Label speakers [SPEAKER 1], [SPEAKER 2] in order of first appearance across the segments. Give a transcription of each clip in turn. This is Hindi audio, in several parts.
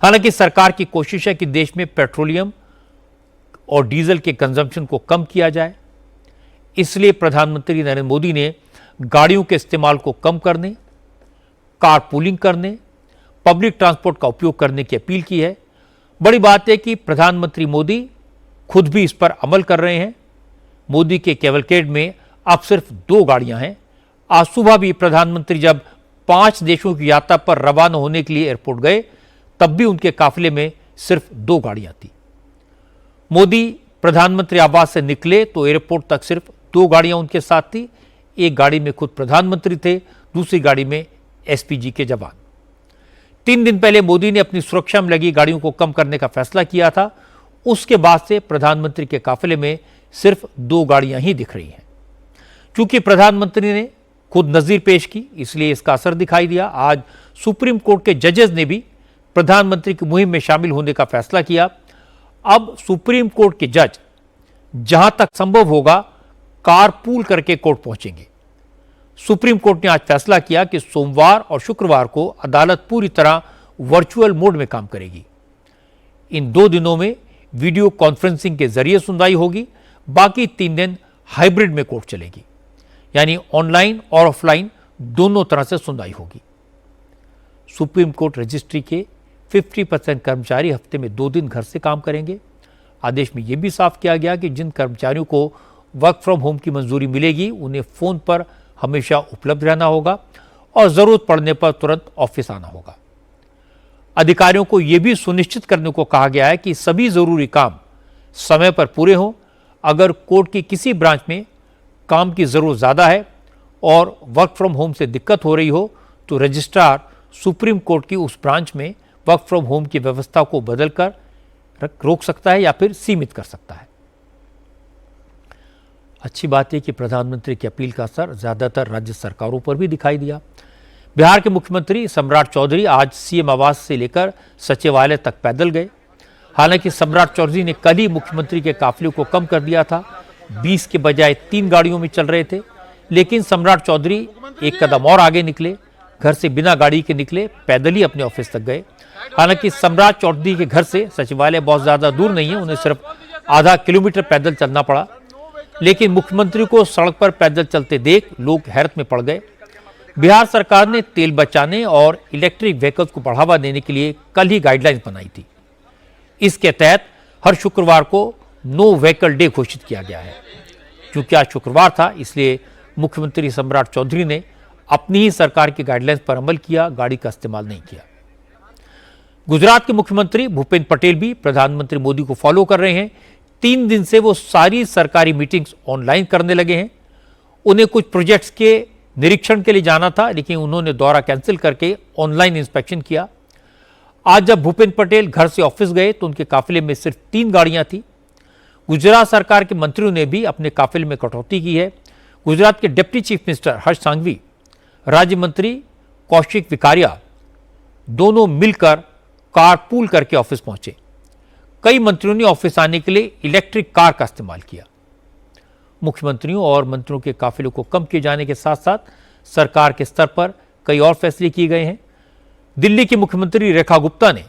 [SPEAKER 1] हालांकि सरकार की कोशिश है कि देश में पेट्रोलियम और डीजल के कंजम्पशन को कम किया जाए। इसलिए प्रधानमंत्री नरेंद्र मोदी ने गाड़ियों के इस्तेमाल को कम करने, कार पूलिंग करने, पब्लिक ट्रांसपोर्ट का उपयोग करने की अपील की है। बड़ी बात है कि प्रधानमंत्री मोदी खुद भी इस पर अमल कर रहे हैं। मोदी के कैवलकेड में अब सिर्फ 2 गाड़ियां हैं। आज सुबह भी प्रधानमंत्री जब 5 देशों की यात्रा पर रवाना होने के लिए एयरपोर्ट गए, तब भी उनके काफिले में सिर्फ 2 गाड़ियां थी। मोदी प्रधानमंत्री आवास से निकले तो एयरपोर्ट तक सिर्फ 2 गाड़ियां उनके साथ थी। एक गाड़ी में खुद प्रधानमंत्री थे, दूसरी गाड़ी में एसपीजी के जवान। 3 दिन पहले मोदी ने अपनी सुरक्षा में लगी गाड़ियों को कम करने का फैसला किया था। उसके बाद से प्रधानमंत्री के काफिले में सिर्फ 2 गाड़ियां ही दिख रही हैं। क्योंकि प्रधानमंत्री ने खुद नजीर पेश की, इसलिए इसका असर दिखाई दिया। आज सुप्रीम कोर्ट के जजेस ने भी प्रधानमंत्री की मुहिम में शामिल होने का फैसला किया। अब सुप्रीम कोर्ट के जज जहां तक संभव होगा कारपूल करके कोर्ट पहुंचेंगे। सुप्रीम कोर्ट ने आज फैसला किया कि सोमवार और शुक्रवार को अदालत पूरी तरह वर्चुअल मोड में काम करेगी। इन 2 दिनों में वीडियो कॉन्फ्रेंसिंग के जरिए सुनवाई होगी। बाकी 3 दिन हाइब्रिड में कोर्ट चलेगी, यानी ऑनलाइन और ऑफलाइन दोनों तरह से सुनवाई होगी। सुप्रीम कोर्ट रजिस्ट्री के 50% कर्मचारी हफ्ते में 2 दिन घर से काम करेंगे। आदेश में यह भी साफ किया गया कि जिन कर्मचारियों को वर्क फ्रॉम होम की मंजूरी मिलेगी, उन्हें फोन पर हमेशा उपलब्ध रहना होगा और जरूरत पड़ने पर तुरंत ऑफिस आना होगा। अधिकारियों को यह भी सुनिश्चित करने को कहा गया है कि सभी जरूरी काम समय पर पूरे हों। अगर कोर्ट की किसी ब्रांच में काम की जरूरत ज्यादा है और वर्क फ्रॉम होम से दिक्कत हो रही हो, तो रजिस्ट्रार सुप्रीम कोर्ट की उस ब्रांच में वर्क फ्रॉम होम की व्यवस्था को बदलकर रोक सकता है या फिर सीमित कर सकता है। अच्छी बात है कि प्रधानमंत्री की अपील का असर ज्यादातर राज्य सरकारों पर भी दिखाई दिया। बिहार के मुख्यमंत्री सम्राट चौधरी आज सीएम आवास से लेकर सचिवालय तक पैदल गए। हालांकि सम्राट चौधरी ने कल ही मुख्यमंत्री के काफिले को कम कर दिया था। 20 के बजाय 3 गाड़ियों में चल रहे थे, लेकिन सम्राट चौधरी एक कदम और आगे निकले। घर से बिना गाड़ी के निकले, पैदल ही अपने ऑफिस तक गए। हालांकि सम्राट चौधरी के घर से सचिवालय बहुत ज्यादा दूर नहीं है, उन्हें सिर्फ आधा किलोमीटर पैदल चलना पड़ा। लेकिन मुख्यमंत्री को सड़क पर पैदल चलते देख लोग हैरत में पड़ गए। बिहार सरकार ने तेल बचाने और इलेक्ट्रिक व्हीकल्स को बढ़ावा देने के लिए कल ही गाइडलाइन बनाई थी। इसके तहत हर शुक्रवार को नो व्हीकल डे घोषित किया गया है। क्योंकि आज शुक्रवार था, इसलिए मुख्यमंत्री सम्राट चौधरी ने अपनी ही सरकार की गाइडलाइंस पर अमल किया, गाड़ी का इस्तेमाल नहीं किया। गुजरात के मुख्यमंत्री भूपेंद्र पटेल भी प्रधानमंत्री मोदी को फॉलो कर रहे हैं। 3 दिन से वो सारी सरकारी मीटिंग्स ऑनलाइन करने लगे हैं। उन्हें कुछ प्रोजेक्ट्स के निरीक्षण के लिए जाना था, लेकिन उन्होंने दौरा कैंसिल करके ऑनलाइन इंस्पेक्शन किया। आज जब भूपेंद्र पटेल घर से ऑफिस गए तो उनके काफिले में सिर्फ 3 गाड़ियां थी। गुजरात सरकार के मंत्रियों ने भी अपने काफिले में कटौती की है। गुजरात के डिप्टी चीफ मिनिस्टर हर्ष सांघवी, राज्य मंत्री कौशिक विकारिया दोनों मिलकर कारपूल करके ऑफिस पहुंचे। कई मंत्रियों ने ऑफिस आने के लिए इलेक्ट्रिक कार का इस्तेमाल किया। मुख्यमंत्रियों और मंत्रियों के काफिले को कम किए जाने के साथ साथ सरकार के स्तर पर कई और फैसले किए गए हैं। दिल्ली की मुख्यमंत्री रेखा गुप्ता ने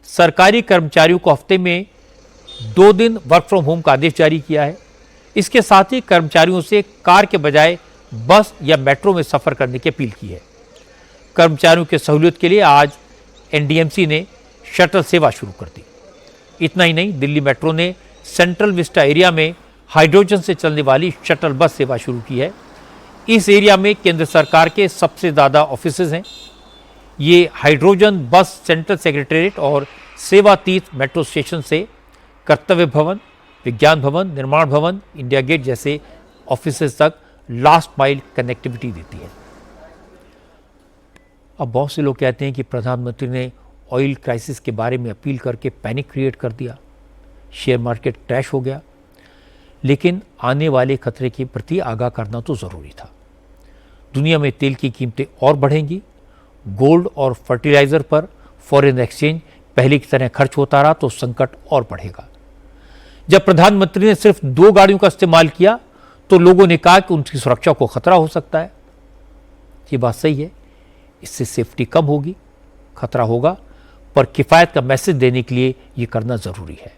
[SPEAKER 1] सरकारी कर्मचारियों को हफ्ते में 2 दिन वर्क फ्रॉम होम का आदेश जारी किया है। इसके साथ ही कर्मचारियों से कार के बजाय बस या मेट्रो में सफर करने की अपील की है। कर्मचारियों की सहूलियत के लिए आज एनडीएमसी ने शटल सेवा शुरू कर दी। इतना ही नहीं, दिल्ली मेट्रो ने सेंट्रल विस्टा एरिया में हाइड्रोजन से चलने वाली शटल बस सेवा शुरू की है। इस एरिया में केंद्र सरकार के सबसे ज़्यादा ऑफिसेज हैं। ये हाइड्रोजन बस सेंट्रल सेक्रेटेरिएट और सेवा तीर्थ मेट्रो स्टेशन से कर्तव्य भवन, विज्ञान भवन, निर्माण भवन, इंडिया गेट जैसे ऑफिसेज तक लास्ट माइल कनेक्टिविटी देती है। अब बहुत से लोग कहते हैं कि प्रधानमंत्री ने ऑयल क्राइसिस के बारे में अपील करके पैनिक क्रिएट कर दिया, शेयर मार्केट क्रैश हो गया। लेकिन आने वाले खतरे के प्रति आगाह करना तो जरूरी था। दुनिया में तेल की कीमतें और बढ़ेंगी। गोल्ड और फर्टिलाइजर पर फॉरेन एक्सचेंज पहले की तरह खर्च होता रहा तो संकट और बढ़ेगा। जब प्रधानमंत्री ने सिर्फ 2 गाड़ियों का इस्तेमाल किया तो लोगों ने कहा कि उनकी सुरक्षा को खतरा हो सकता है। ये बात सही है, इससे सेफ्टी कम होगी, खतरा होगा, पर किफ़ायत का मैसेज देने के लिए ये करना ज़रूरी है।